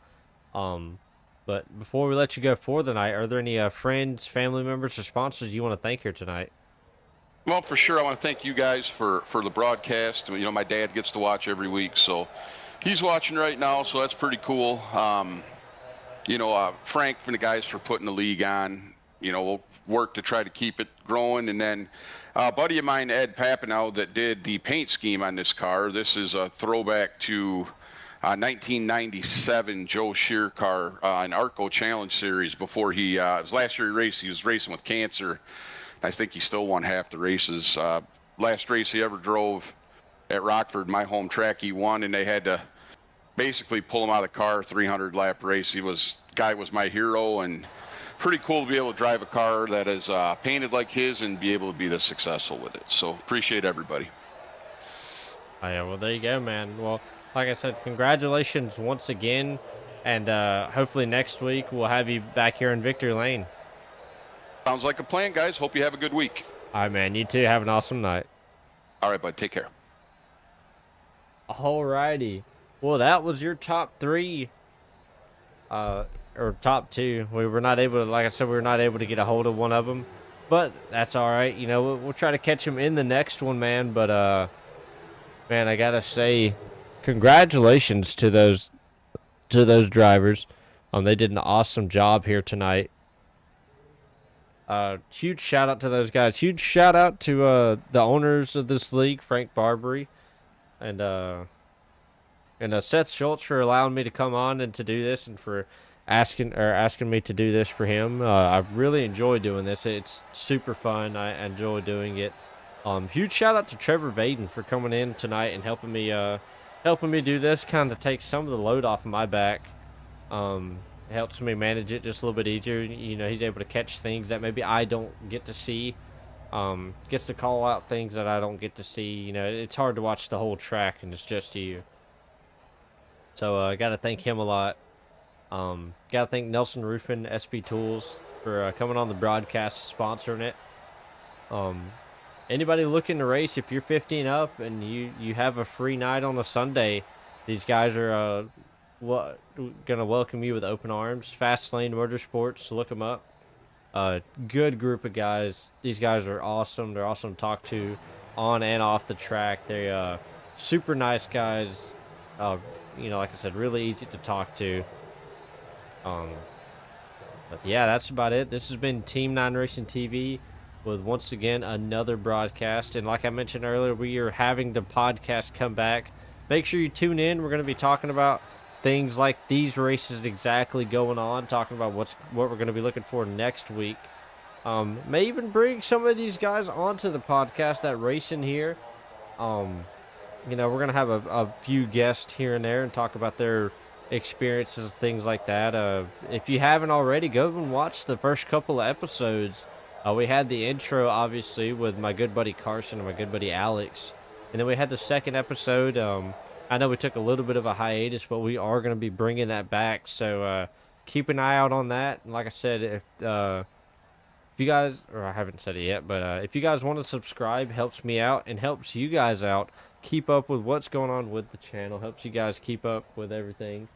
But before we let you go for the night, are there any friends, family members, or sponsors you want to thank here tonight? Well, for sure, I want to thank you guys for the broadcast. You know, my dad gets to watch every week, so he's watching right now, so that's pretty cool. You know, Frank and the guys for putting the league on. You know, we'll work to try to keep it growing. And then a buddy of mine, Ed Papanow, that did the paint scheme on this car. This is a throwback to 1997 Joe Shear car, an Arco Challenge Series before he, it was last year he was racing with cancer. I think he still won half the races. Last race he ever drove at Rockford, my home track, he won, and they had to basically pull him out of the car, 300 lap race. Guy was my hero, and pretty cool to be able to drive a car that is painted like his and be able to be this successful with it. So appreciate everybody. Oh, yeah, well, there you go, man. Well, like I said, congratulations once again, and hopefully next week we'll have you back here in Victory Lane. Sounds like a plan, guys. Hope you have a good week. All right, man. You too. Have an awesome night. All right, bud. Take care. All righty. Well, that was your top three, or top two. We were not able to, like I said, we were not able to get a hold of one of them, but that's all right. You know, we'll try to catch him in the next one, man. But man, I gotta say, congratulations to those drivers. They did an awesome job here tonight. Huge shout out to those guys. Huge shout out to the owners of this league, Frank Barbary, and Seth Schultz for allowing me to come on and to do this, and for asking me to do this for him. I really enjoy doing this. It's super fun. I enjoy doing it. Huge shout out to Trevor Vaden for coming in tonight and helping me do this. Kind of takes some of the load off of my back. Helps me manage it just a little bit easier. You know, he's able to catch things that maybe I don't get to see. Gets to call out things that I don't get to see. You know, it's hard to watch the whole track and it's just you. So I got to thank him a lot. Got to thank Nelson Roofing, SB Tools, for coming on the broadcast, sponsoring it. Anybody looking to race, if you're 15 up and you have a free night on a Sunday, these guys are gonna welcome you with open arms. Fast Lane Motorsports, look them up. Good group of guys. These guys are awesome. They're awesome to talk to on and off the track. They're super nice guys. You know, like I said, really easy to talk to. But yeah, that's about it. This has been Team 9 Racing TV with once again another broadcast. And like I mentioned earlier, we are having the podcast come back. Make sure you tune in. We're going to be talking about things like these races exactly going on, talking about what we're going to be looking for next week. May even bring some of these guys onto the podcast that race in here. You know, we're going to have a few guests here and there and talk about their experiences, things like that. If you haven't already, go and watch the first couple of episodes. We had the intro, obviously, with my good buddy Carson and my good buddy Alex. And then we had the second episode. I know we took a little bit of a hiatus, but we are going to be bringing that back. So keep an eye out on that. And like I said, if you guys, or I haven't said it yet, but if you guys want to subscribe, helps me out and helps you guys out. Keep up with what's going on with the channel. Helps you guys keep up with everything.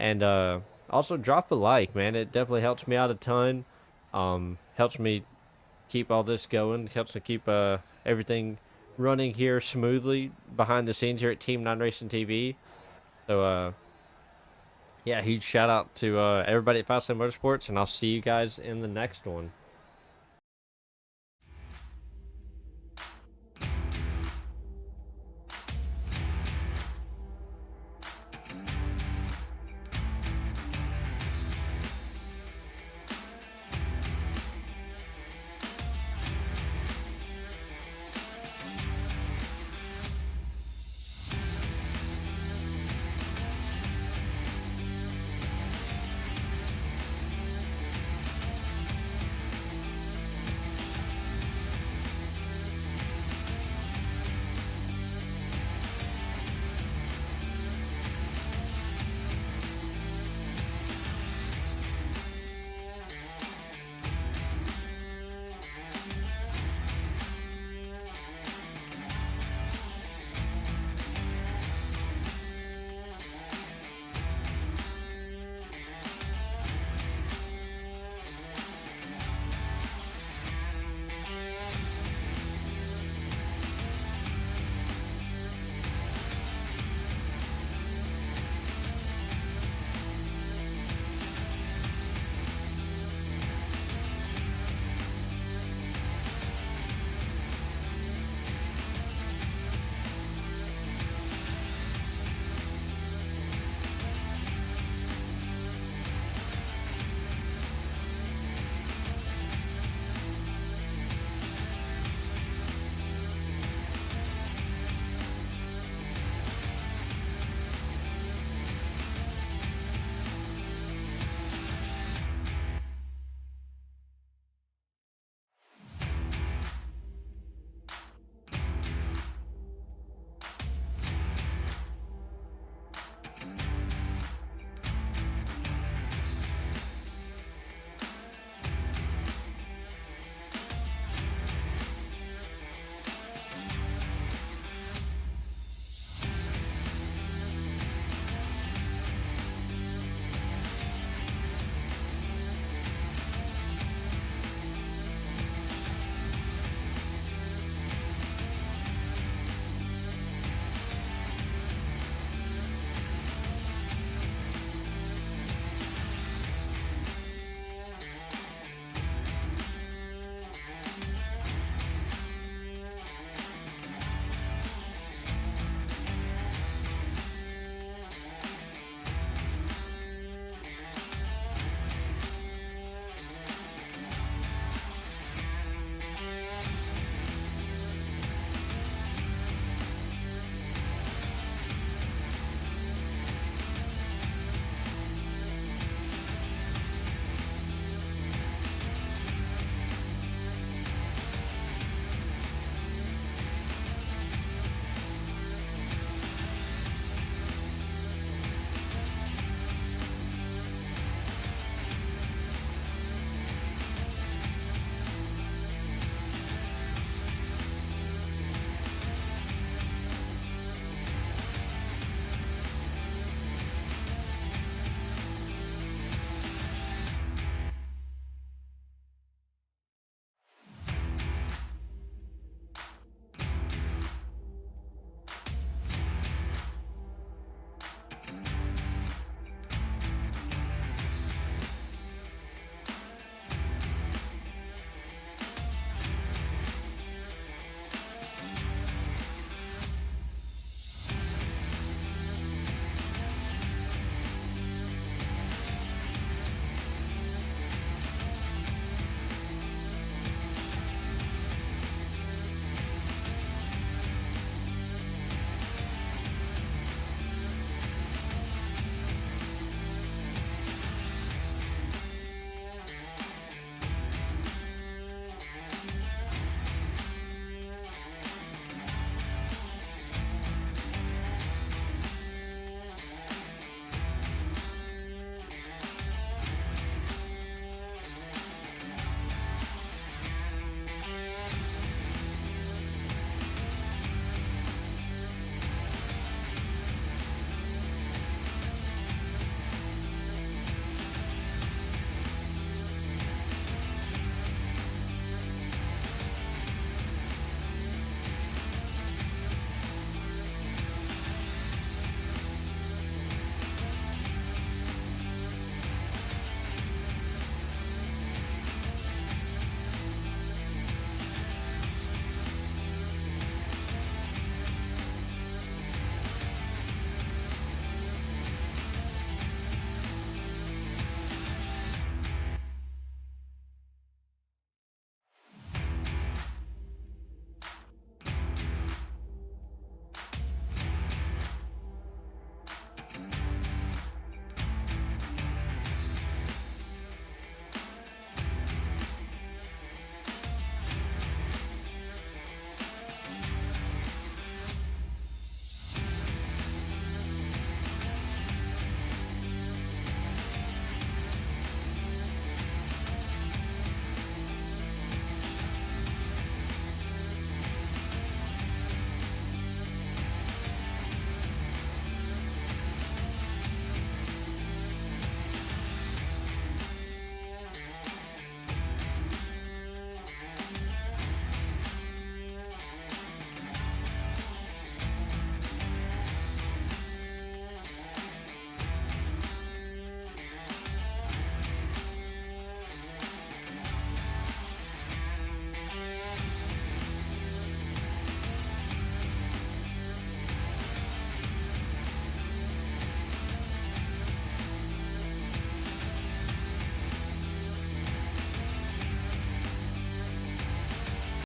And also drop a like, man. It definitely helps me out a ton. Helps me keep all this going. Helps me keep everything running here smoothly behind the scenes here at Team 9 Racing TV. So, yeah, huge shout out to everybody at Fast Lane Motorsports, and I'll see you guys in the next one.